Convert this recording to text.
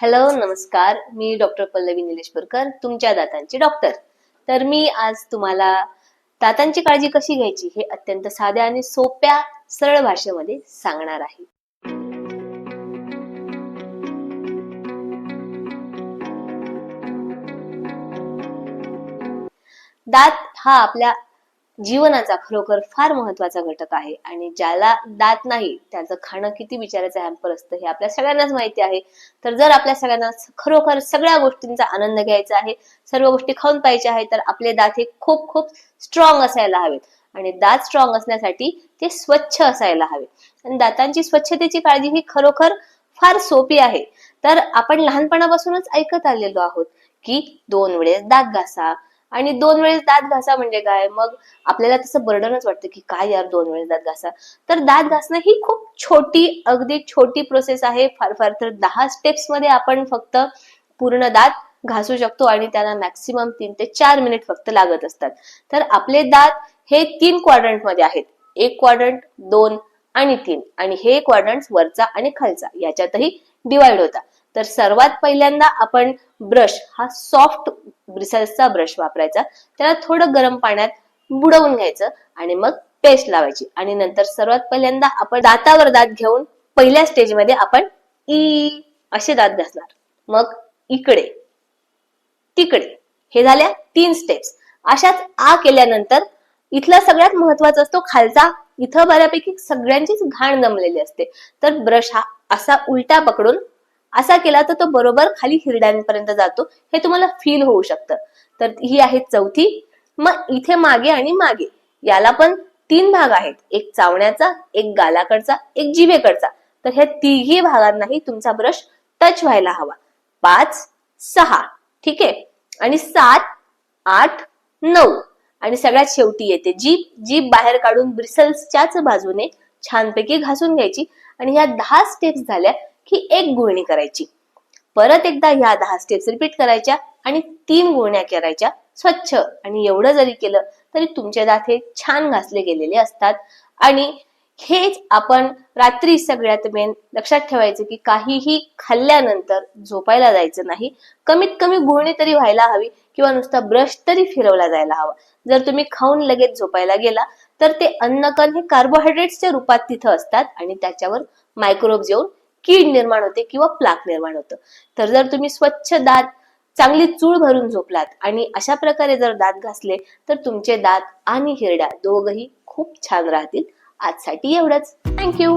Hello नमस्कार, मी doctor Pallavi निलेशपूरकर, तुमच्या दातांची डॉक्टर. तर मी आज तुम्हाला दातांची काळजी कशी घ्यायची हे अत्यंत साध्या आणि सोप्या सरळ भाषेमध्ये सांगणार आहे. दात हा आपल्या जीवनाचा खरोखर फार महत्वाचा घटक आहे आणि ज्याला दात नाही त्याचं खाणं किती बिचारायचं हॅम्पर असतं हे आपल्या सगळ्यांनाच माहिती आहे. तर जर आपल्या सगळ्यांना खरोखर सगळ्या गोष्टींचा आनंद घ्यायचा आहे, सर्व गोष्टी खाऊन पाहिजे आहे, तर आपले दात हे खूप खूप स्ट्रॉंग असायला हवेत. आणि दात स्ट्रॉंग असण्यासाठी ते स्वच्छ असायला हवे. आणि दातांची स्वच्छतेची काळजी ही खरोखर फार सोपी आहे. तर आपण लहानपणापासूनच ऐकत आलेलो आहोत की 2 वेळेस दात घासा. आणि 2 वेळेस दात घासा म्हणजे काय? मग आपल्याला तसं बर्डनच वाटतं की काय यार 2 वेळेस दात घासा. तर दात घासणं ही खूप छोटी, अगदी छोटी प्रोसेस आहे. फार फार तर 10 स्टेप्स मध्ये आपण फक्त पूर्ण दात घासू शकतो आणि त्याला मॅक्सिमम 3 ते 4 मिनिट फक्त लागत असतात. तर आपले दात हे 3 क्वाड्रंट मध्ये आहेत. 1 क्वाड्रंट, 2 आणि 3. आणि हे क्वाड्रंट वरचा आणि खालचा याच्यातही डिवाइड होता. तर सर्वात पहिल्यांदा आपण ब्रश हा सॉफ्ट ब्रिसल्सचा ब्रश वापरायचा. त्याला थोडं गरम पाण्यात बुडवून घ्यायचं आणि मग पेस्ट लावायची. आणि नंतर सर्वात पहिल्यांदा आपण दातावर दात घेऊन पहिल्या स्टेजमध्ये आपण ई असे दात घासणार. मग इकडे, तिकडे, हे झाल्या 3 स्टेप्स. अशाच आ केल्यानंतर इथला सगळ्यात महत्वाचा असतो खालचा. इथं बऱ्यापैकी सगळ्यांचीच घाण जमलेली असते. तर ब्रश हा असा उलटा पकडून असा केला तर तो बरोबर खाली हिरड्यांपर्यंत जातो. हे तुम्हाला फील होऊ शकतं. तर ही आहे चौथी. मग इथे मागे आणि मागे याला पण 3 भाग आहेत. एक चावण्याचा, एक गालाकडचा, एक जिभेकडचा. तर ह्या तिघी भागांनाही तुमचा ब्रश टच व्हायला हवा. 5, 6, ठीक आहे. आणि 7, 8, 9 आणि सगळ्यात शेवटी येते जीभ. जीभ बाहेर काढून ब्रिसल्सच्याच बाजूने छानपैकी घासून घ्यायची. आणि ह्या 10 स्टेप्स झाल्या की एक गुळणी करायची. परत एकदा ह्या 10 स्टेप्स रिपीट करायच्या आणि 3 गुळण्या करायच्या स्वच्छ. आणि एवढं जरी केलं तरी तुमचे दात हे छान घासले गेलेले असतात. आणि हेच आपण रात्री सगळ्यात मेन लक्षात ठेवायचं की काहीही खाल्ल्यानंतर झोपायला जायचं नाही. कमीत कमी गुळणी तरी व्हायला हवी किंवा नुसता ब्रश तरी फिरवला जायला हवा. जर तुम्ही खाऊन लगेच झोपायला गेला तर ते अन्नकण हे कार्बोहायड्रेट्सच्या रूपात तिथं असतात आणि त्याच्यावर मायक्रोब्स येऊन कीड निर्माण होते किंवा प्लाक निर्माण होतं. तर जर तुम्ही स्वच्छ दात चांगली चूळ भरून झोपलात आणि अशा प्रकारे जर दात घासले तर तुमचे दात आणि हिरड्या दोघही खूप छान राहतील. आजसाठी एवढंच. थँक्यू.